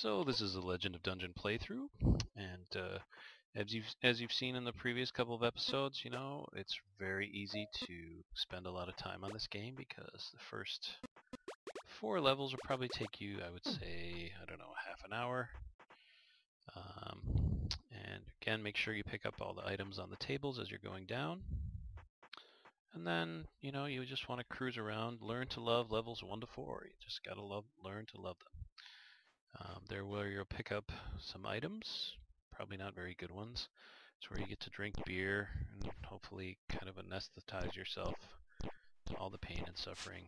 So this is a Legend of Dungeon playthrough, and as you've seen in the previous couple of episodes, you know, it's very easy to spend a lot of time on this game because the first 4 levels will probably take you, I would say, I don't know, half an hour. And again, make sure you pick up all the items on the tables as you're going down. And then, you know, you just want to cruise around, learn to love levels 1 to 4. You just gotta learn to love them. There where you'll pick up some items, probably not very good ones. It's where you get to drink beer and hopefully kind of anesthetize yourself to all the pain and suffering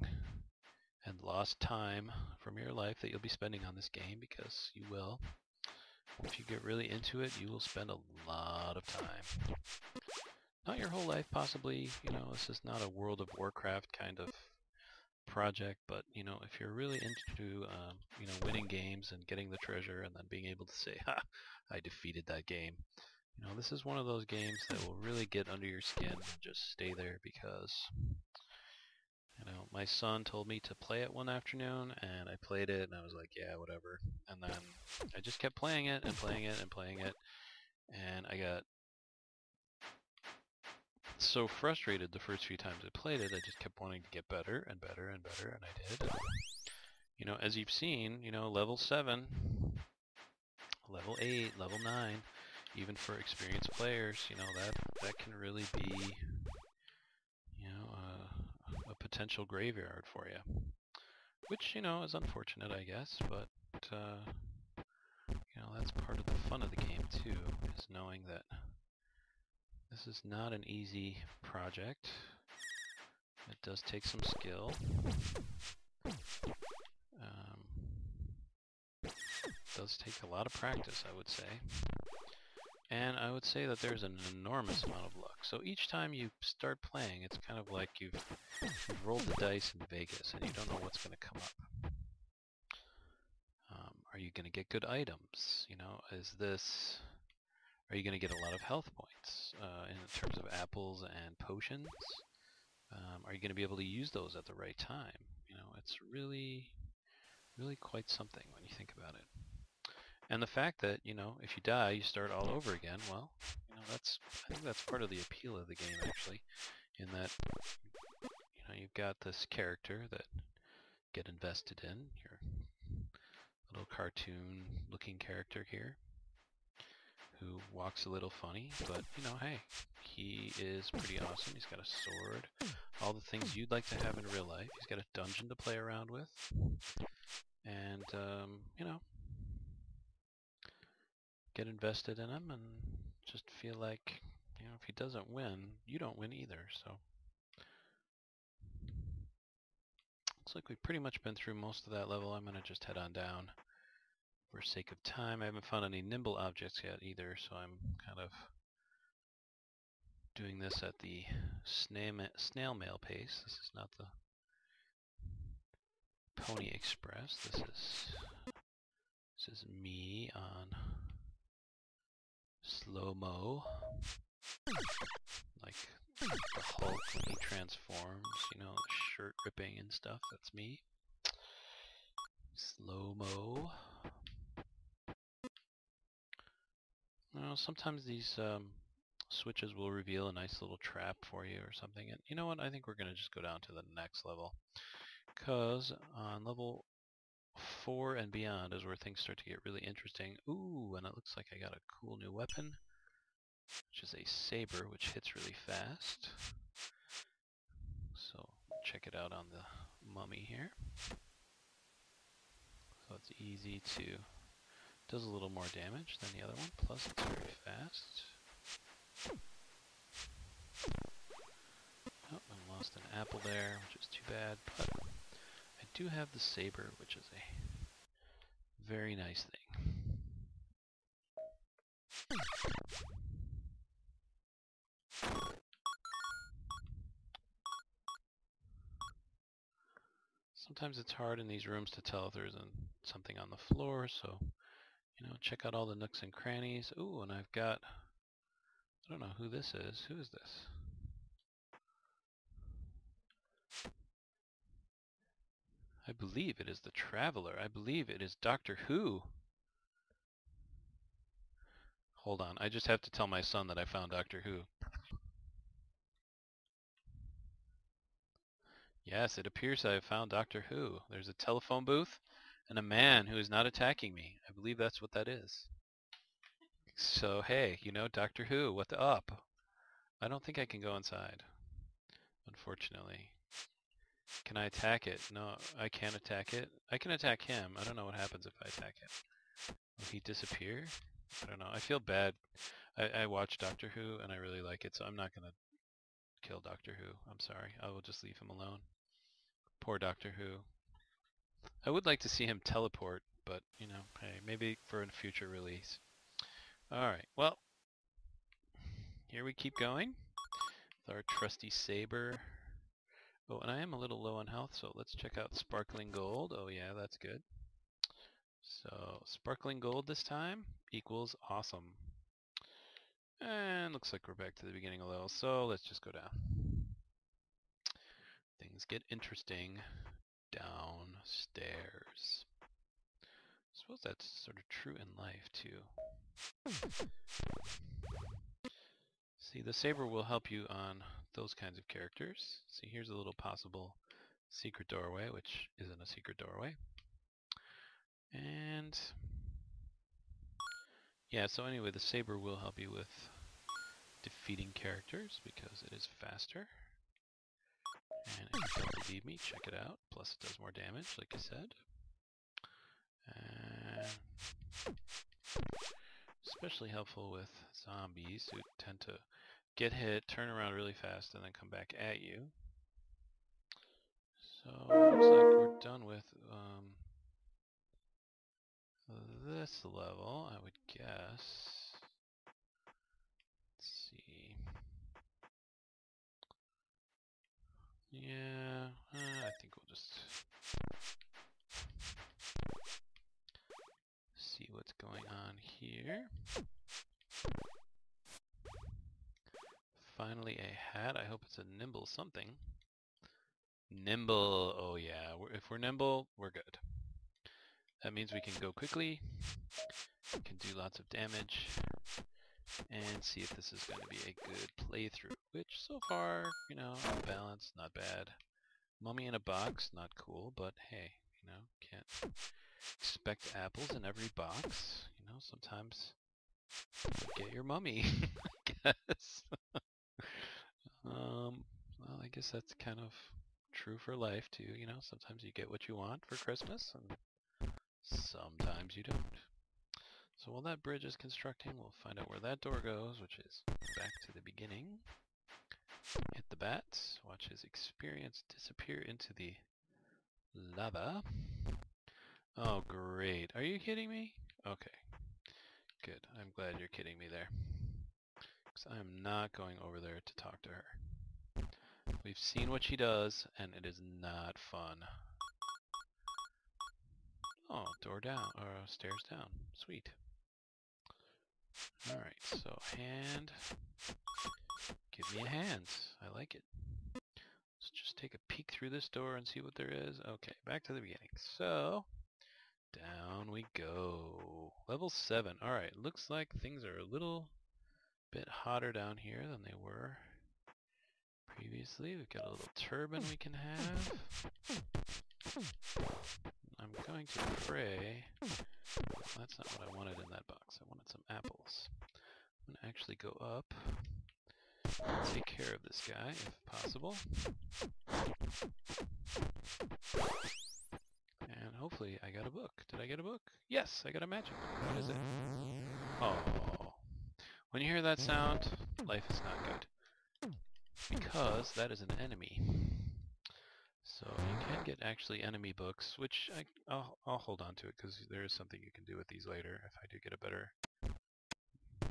and lost time from your life that you'll be spending on this game, because you will. If you get really into it, you will spend a lot of time. Not your whole life, possibly. You know, this is not a World of Warcraft kind of project, but you know, if you're really into you know, winning games and getting the treasure and then being able to say, ha, I defeated that game, you know, this is one of those games that will really get under your skin and just stay there, because you know, my son told me to play it one afternoon and I played it and I was like, yeah, whatever, and then I just kept playing it and playing it and playing it, and I got so frustrated the first few times I played it, I just kept wanting to get better and better and better, and I did. And, you know, as you've seen, you know, level 7, level 8, level 9, even for experienced players, you know, that can really be, you know, a potential graveyard for you. Which, you know, is unfortunate, I guess, but, you know, that's part of the fun of the game, too, is knowing that this is not an easy project. It does take some skill. It does take a lot of practice, I would say. And I would say that there's an enormous amount of luck. So each time you start playing, it's kind of like you've rolled the dice in Vegas and you don't know what's going to come up. Are you going to get good items? You know, are you going to get a lot of health points in terms of apples and potions? Are you going to be able to use those at the right time? You know, it's really, really quite something when you think about it. And the fact that, you know, if you die, you start all over again, well, you know, I think that's part of the appeal of the game, actually, in that, you know, you've got this character that get invested in, your little cartoon-looking character here, who walks a little funny, but, you know, hey, he is pretty awesome. He's got a sword, all the things you'd like to have in real life. He's got a dungeon to play around with, and, you know, get invested in him and just feel like, you know, if he doesn't win, you don't win either. So looks like we've pretty much been through most of that level. I'm going to just head on down for sake of time. I haven't found any nimble objects yet either, so I'm kind of doing this at the snail mail pace. This is not the Pony Express. This is me on slow-mo, like the Hulk when he transforms, you know, shirt ripping and stuff. That's me. Slow-mo. You know, sometimes these switches will reveal a nice little trap for you or something. And you know what? I think we're going to just go down to the next level, because on level 4 and beyond is where things start to get really interesting. Ooh, and it looks like I got a cool new weapon, which is a saber, which hits really fast. So check it out on the mummy here. So it's easy to, does a little more damage than the other one, plus it's very fast. Oh, I lost an apple there, which is too bad, but I do have the saber, which is a very nice thing. Sometimes it's hard in these rooms to tell if there's something on the floor, so, you know, check out all the nooks and crannies. Ooh, and I've got, I don't know who this is. Who is this? I believe it is the Traveler. I believe it is Doctor Who. Hold on, I just have to tell my son that I found Doctor Who. Yes, it appears I have found Doctor Who. There's a telephone booth and a man who is not attacking me. I believe that's what that is. So, hey, you know, Doctor Who, what the up? I don't think I can go inside, unfortunately. Can I attack it? No, I can't attack it. I can attack him. I don't know what happens if I attack it. Will he disappear? I don't know. I feel bad. I watch Doctor Who and I really like it, so I'm not going to kill Doctor Who. I'm sorry. I will just leave him alone. Poor Doctor Who. I would like to see him teleport, but, you know, hey, maybe for a future release. Alright, well, here we keep going with our trusty saber. Oh, and I am a little low on health, so let's check out Sparkling Gold. Oh yeah, that's good. So, Sparkling Gold this time equals awesome. And looks like we're back to the beginning a little, so let's just go down. Things get interesting downstairs. I suppose that's sort of true in life, too. See, the saber will help you on those kinds of characters. See, here's a little possible secret doorway, which isn't a secret doorway. And yeah, so anyway, the saber will help you with defeating characters because it is faster. And if you don't believe me, check it out. Plus it does more damage, like I said. Especially helpful with zombies who tend to get hit, turn around really fast, and then come back at you. So looks like we're done with this level, I would guess. Let's see. Yeah, I think we'll just see what's going on here. Finally a hat. I hope it's a nimble something. Nimble. Oh yeah, if we're nimble, we're good. That means we can go quickly, we can do lots of damage, and see if this is going to be a good playthrough. Which so far, you know, balanced, not bad. Mummy in a box, not cool, but hey, you know, can't expect apples in every box. You know, sometimes you get your mummy, I guess. Well, I guess that's kind of true for life too, you know, sometimes you get what you want for Christmas, and sometimes you don't. So while that bridge is constructing, we'll find out where that door goes, which is back to the beginning. Hit the bats, watch his experience disappear into the lava. Oh great, are you kidding me? Okay, good, I'm glad you're kidding me there. Because I am not going over there to talk to her. We've seen what she does, and it is not fun. Oh, door down, or stairs down. Sweet. Alright, so hand. Give me a hand. I like it. Let's just take a peek through this door and see what there is. Okay, back to the beginning. So, down we go. Level 7. Alright, looks like things are a little bit hotter down here than they were previously. We've got a little turban we can have. I'm going to pray. That's not what I wanted in that box. I wanted some apples. I'm going to actually go up and take care of this guy if possible. And hopefully I got a book. Did I get a book? Yes, I got a magic book. What is it? Oh. When you hear that sound, life is not good. Because that is an enemy. So you can get actually enemy books, which I'll hold on to it because there is something you can do with these later if I do get a better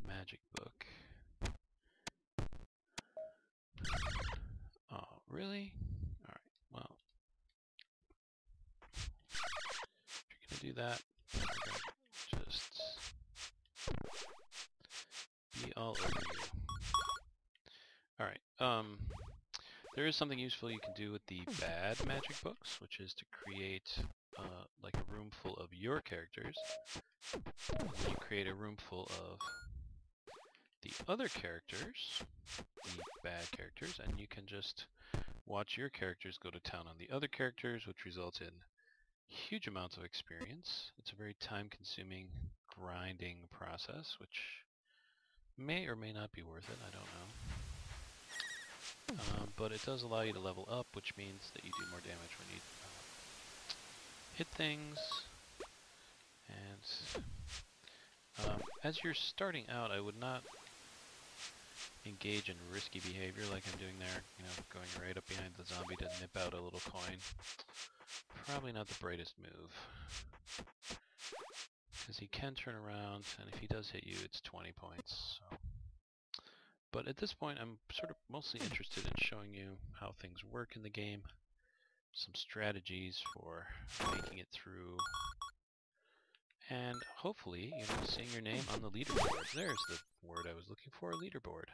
magic book. Oh, really? Alright, well. If you're gonna do that, just be all over you. Alright, there is something useful you can do with the bad magic books, which is to create like a room full of your characters. And then you create a room full of the other characters, the bad characters, and you can just watch your characters go to town on the other characters, which results in huge amounts of experience. It's a very time-consuming, grinding process, which may or may not be worth it, I don't know. But it does allow you to level up, which means that you do more damage when you hit things. And as you're starting out, I would not engage in risky behavior like I'm doing there, you know, going right up behind the zombie to nip out a little coin. Probably not the brightest move. Because he can turn around, and if he does hit you, it's 20 points. So. But at this point, I'm sort of mostly interested in showing you how things work in the game, some strategies for making it through, and hopefully, you know, seeing your name on the leaderboard. There's the word I was looking for, leaderboard.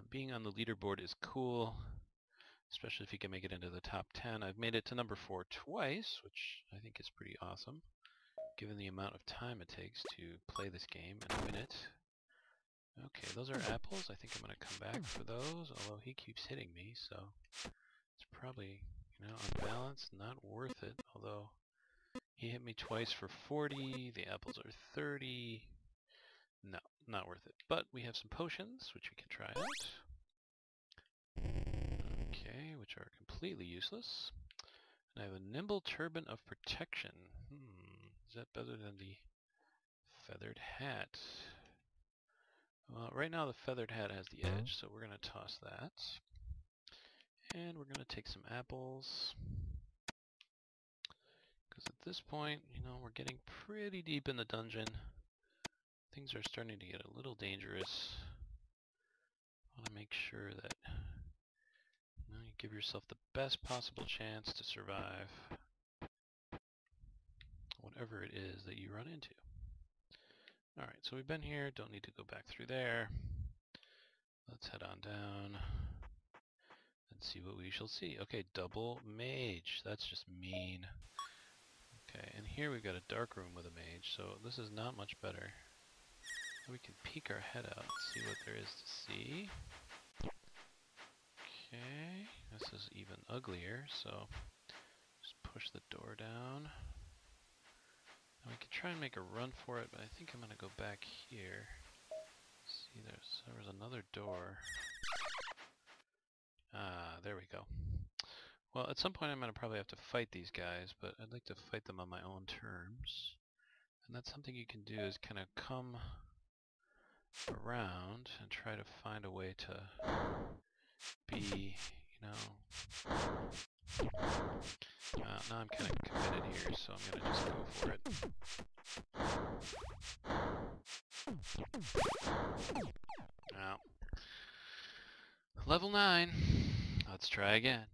Being on the leaderboard is cool, especially if you can make it into the top 10. I've made it to number 4 twice, which I think is pretty awesome, given the amount of time it takes to play this game and win it. Okay, those are apples. I think I'm going to come back for those, although he keeps hitting me, so it's probably, you know, on balance, not worth it, although he hit me twice for 40, the apples are 30. No, not worth it. But we have some potions, which we can try out. Okay, which are completely useless. And I have a nimble turban of protection. Is that better than the feathered hat? Well, right now the feathered hat has the edge, so we're going to toss that. And we're going to take some apples. Because at this point, you know, we're getting pretty deep in the dungeon. Things are starting to get a little dangerous. I want to make sure that you give yourself the best possible chance to survive whatever it is that you run into. Alright, so we've been here, don't need to go back through there. Let's head on down and see what we shall see. Okay, double mage. That's just mean. Okay, and here we've got a dark room with a mage, so this is not much better. We can peek our head out and see what there is to see. Okay, this is even uglier, so just push the door down. And we could try and make a run for it, but I think I'm going to go back here. See, there was another door. Ah, there we go. Well, at some point I'm going to probably have to fight these guys, but I'd like to fight them on my own terms. And that's something you can do, is kind of come around and try to find a way to be, you know... now I'm kind of committed here, so I'm going to just go for it. Now, level 9. Let's try again.